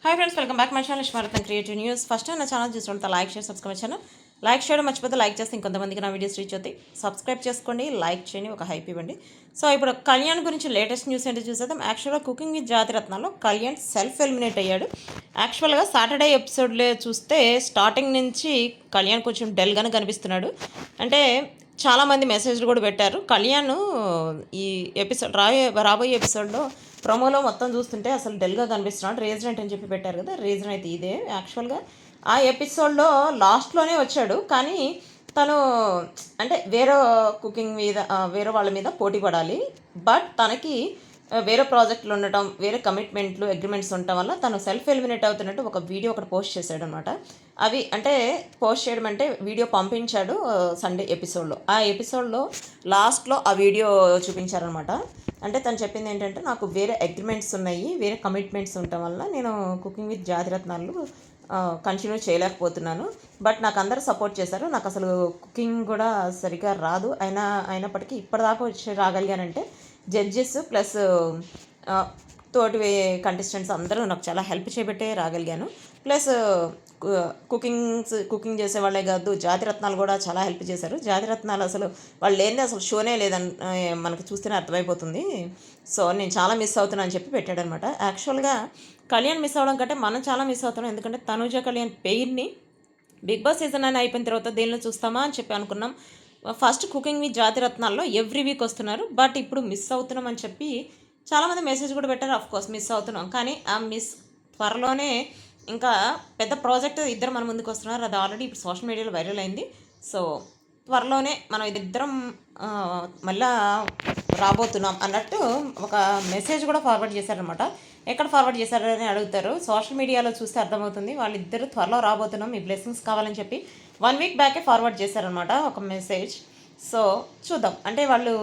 Hi friends, welcome back my channel స్మారతం creative news. First నా channel చూసుకుంటే like share subscribe చేయను. Like చేయడం మర్చిపోతే లైక్ చేస్తే ఇంకొంతమందికి నా వీడియోస్ రీచ్ అవుతాయి. సబ్స్క్రైబ్ చేసుకోండి, లైక్ చేయండి, ఒక హైప్ ఇవ్వండి. సో ఇప్పుడు కళ్యాణ్ గురించి లేటెస్ట్ న్యూస్ ఏంటో చూసేద్దాం. యాక్చువల్గా కుకింగ్ విత్ జాతిరత్నాల్లో కళ్యాణ్ సెల్ఫ్ ఎలిమినేట్ అయ్యాడు. యాక్చువల్గా సాటర్డే ఎపిసోడ్లో చూస్తే స్టార్టింగ్ నుంచి కళ్యాణ్ కొంచెం డల్గానే కనిపిస్తున్నాడు. అంటే చాలామంది మెసేజ్లు కూడా పెట్టారు. కళ్యాణ్ ఈ ఎపిసోడ్ రాబోయే ఎపిసోడ్లో ప్రోమోలో మొత్తం చూస్తుంటే అసలు డల్గా కనిపిస్తున్నాడు. రీజన్ ఏంటని చెప్పి పెట్టారు కదా, రీజన్ అయితే ఇదే. యాక్చువల్గా ఆ ఎపిసోడ్లో లాస్ట్లోనే వచ్చాడు, కానీ తను అంటే వేరే కుకింగ్ మీద వేరే వాళ్ళ మీద పోటీ పడాలి. బట్ తనకి వేరే ప్రాజెక్టులు ఉండటం, వేరే కమిట్మెంట్లు అగ్రిమెంట్స్ ఉండటం వల్ల తను సెల్ఫ్ ఎలిమినేట్ అవుతున్నట్టు ఒక వీడియో ఒకటి పోస్ట్ చేశాడు అనమాట. అవి అంటే పోస్ట్ చేయడం అంటే వీడియో పంపించాడు సండే ఎపిసోడ్లో. ఆ ఎపిసోడ్లో లాస్ట్లో ఆ వీడియో చూపించారనమాట. అంటే తను చెప్పింది ఏంటంటే, నాకు వేరే అగ్రిమెంట్స్ ఉన్నాయి, వేరే కమిట్మెంట్స్ ఉండటం వల్ల నేను కుకింగ్ విత్ జాతిరత్నాలు కంటిన్యూ చేయలేకపోతున్నాను. బట్ నాకు అందరూ సపోర్ట్ చేశారు. నాకు అసలు కుకింగ్ కూడా సరిగ్గా రాదు, అయినప్పటికీ ఇప్పటిదాకా వచ్చి రాగలిగానంటే జడ్జెస్ ప్లస్ తోటి కంటెస్టెంట్స్ అందరూ నాకు చాలా హెల్ప్ చేయబట్టే రాగలిగాను. ప్లస్ కుకింగ్ చేసే వాళ్ళే కాదు, జాతిరత్నాలు కూడా చాలా హెల్ప్ చేశారు. జాతిరత్నాలు అసలు వాళ్ళు లేనిదే అసలు షోనే లేదని మనకు చూస్తేనే అర్థమైపోతుంది. సో నేను చాలా మిస్ అవుతున్నాను అని చెప్పి పెట్టాడనమాట. యాక్చువల్గా కళ్యాణ్ మిస్ అవ్వడం కంటే మనం చాలా మిస్ అవుతున్నాం. ఎందుకంటే తనుజ కళ్యాణ్ పెయిర్ని బిగ్ బాస్ సీజన్ అని అయిపోయిన తర్వాత దేనిలో చూస్తామా అని చెప్పి అనుకున్నాం. ఫస్ట్ కుకింగ్ విత్ జాతిరత్నాల్లో ఎవ్రీ వీక్ వస్తున్నారు, బట్ ఇప్పుడు మిస్ అవుతున్నాం అని చెప్పి చాలామంది మెసేజ్ కూడా పెట్టారు. ఆఫ్కోర్స్ మిస్ అవుతున్నాం, కానీ ఆ మిస్ త్వరలోనే ఇంకా పెద్ద ప్రాజెక్ట్ ఇద్దరు మన ముందుకు వస్తున్నారు. అది ఆల్రెడీ ఇప్పుడు సోషల్ మీడియాలో వైరల్ అయింది. సో త్వరలోనే మనం ఇద్దరం మళ్ళా రాబోతున్నాం అన్నట్టు ఒక మెసేజ్ కూడా ఫార్వర్డ్ చేశారనమాట. ఎక్కడ ఫార్వర్డ్ చేశారని అడుగుతారు. సోషల్ మీడియాలో చూస్తే అర్థమవుతుంది. వాళ్ళిద్దరు త్వరలో రాబోతున్నాం, మీ బ్లెస్సింగ్స్ కావాలని చెప్పి 1 వీక్ బ్యాకే ఫార్వర్డ్ చేశారనమాట ఒక మెసేజ్. సో చూద్దాం, అంటే వాళ్ళు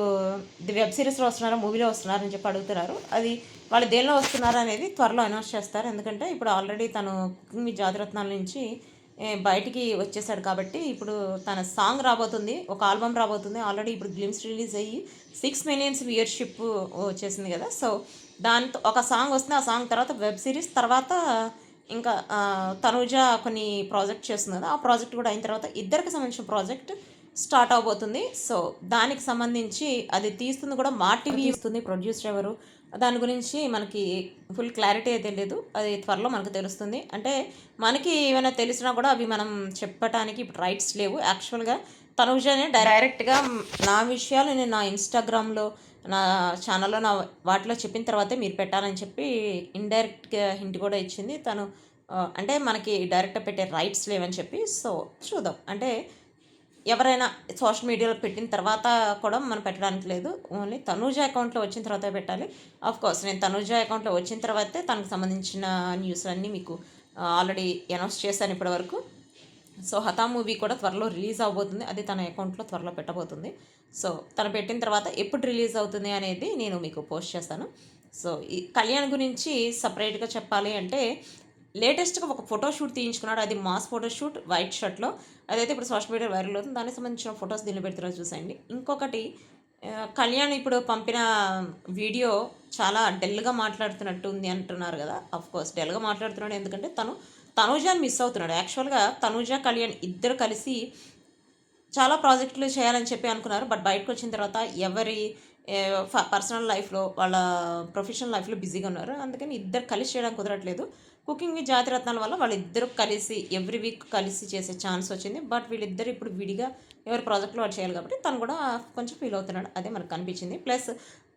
వెబ్ సిరీస్లో వస్తున్నారా, మూవీలో వస్తున్నారని చెప్పి అడుగుతున్నారు. అది వాళ్ళు దేనిలో వస్తున్నారు అనేది త్వరలో అనౌన్స్ చేస్తారు. ఎందుకంటే ఇప్పుడు ఆల్రెడీ తను కుకింగ్ విత్ జాతిరత్నాల నుంచి బయటికి వచ్చేసాడు కాబట్టి ఇప్పుడు తన సాంగ్ రాబోతుంది, ఒక ఆల్బమ్ రాబోతుంది. ఆల్రెడీ ఇప్పుడు గ్లిమ్స్ రిలీజ్ అయ్యి 6 మిలియన్స్ వ్యూయర్షిప్ వచ్చేసింది కదా. సో దాంతో ఒక సాంగ్ వస్తుంది. ఆ సాంగ్ తర్వాత వెబ్ సిరీస్, తర్వాత ఇంకా తనుజ కొన్ని ప్రాజెక్ట్ చేస్తుంది కదా, ఆ ప్రాజెక్ట్ కూడా అయిన తర్వాత ఇద్దరికి సంబంధించిన ప్రాజెక్ట్ స్టార్ట్ అవబోతుంది. సో దానికి సంబంధించి అది తీస్తుంది కూడా మా టీవీ ఇస్తుంది. ప్రొడ్యూసర్ ఎవరు దాని గురించి మనకి ఫుల్ క్లారిటీ అయితే లేదు, అది త్వరలో మనకు తెలుస్తుంది. అంటే మనకి ఏమైనా తెలిసినా కూడా అవి మనం చెప్పటానికి ఇప్పుడు రైట్స్ లేవు. యాక్చువల్గా తనుజనే డైరెక్ట్గా నా విషయాలు నేను నా ఇన్స్టాగ్రామ్లో, నా ఛానల్లో, నా వాటిలో చెప్పిన తర్వాతే మీరు పెట్టాలని చెప్పి ఇండైరెక్ట్గా హింట్ కూడా ఇచ్చింది తను. అంటే మనకి డైరెక్ట్గా పెట్టే రైట్స్ లేవని చెప్పి. సో చూద్దాం, అంటే ఎవరైనా సోషల్ మీడియాలో పెట్టిన తర్వాత కూడా మనం పెట్టడానికి లేదు. ఓన్లీ తనూజ అకౌంట్లో వచ్చిన తర్వాతే పెట్టాలి. కోర్స్ నేను తనూజ అకౌంట్లో వచ్చిన తర్వాతే తనకు సంబంధించిన న్యూస్ అన్నీ మీకు ఆల్రెడీ అనౌన్స్ చేశాను ఇప్పటివరకు. సో హతా మూవీ కూడా త్వరలో రిలీజ్ అవబోతుంది, అది తన అకౌంట్లో త్వరలో పెట్టబోతుంది. సో తను పెట్టిన తర్వాత ఎప్పుడు రిలీజ్ అవుతుంది అనేది నేను మీకు పోస్ట్ చేస్తాను. సో ఈ కళ్యాణ్ గురించి సపరేట్గా చెప్పాలి అంటే, లేటెస్ట్గా ఒక ఫోటోషూట్ తీయించుకున్నాడు. అది మాస్ ఫోటోషూట్ వైట్ షర్ట్లో. అదైతే ఇప్పుడు సోషల్ మీడియా వైరల్ అవుతుంది. దానికి సంబంధించిన ఫొటోస్ దీనిలో పెడుతున్నారు, చూసేయండి. ఇంకొకటి, కళ్యాణ్ ఇప్పుడు పంపిన వీడియో చాలా డల్గా మాట్లాడుతున్నట్టు ఉంది అంటున్నారు కదా. కోర్స్ డల్గా మాట్లాడుతున్నాడు, ఎందుకంటే తనూజాని మిస్ అవుతున్నాడు. యాక్చువల్గా తనూజ కళ్యాణ్ ఇద్దరు కలిసి చాలా ప్రాజెక్టులు చేయాలని చెప్పి అనుకున్నారు. బట్ బయటకు వచ్చిన తర్వాత ఎవరి పర్సనల్ లైఫ్లో, వాళ్ళ ప్రొఫెషనల్ లైఫ్లో బిజీగా ఉన్నారు. అందుకని ఇద్దరు కలిసి చేయడానికి కుదరట్లేదు. కుకింగ్ విత్ జాతిరత్నాల వల్ల వాళ్ళిద్దరూ కలిసి ఎవ్రీ వీక్ కలిసి చేసే ఛాన్స్ వచ్చింది. బట్ వీళ్ళిద్దరు ఇప్పుడు విడిగా ఎవరి ప్రాజెక్టులో వాళ్ళు చేయాలి కాబట్టి తను కూడా కొంచెం ఫీల్ అవుతున్నాడు. అదే మనకు కనిపించింది. ప్లస్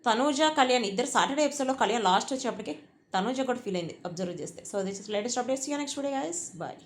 తనూజ కళ్యాణ్ ఇద్దరు సాటర్డే ఎపిసోడ్లో కళ్యాణ్ లాస్ట్ వచ్చేప్పటికి తనూజ కూడా ఫీల్ అయింది అబ్జర్వ్ చేస్తే. So this is latest updates. Next video guys, bye.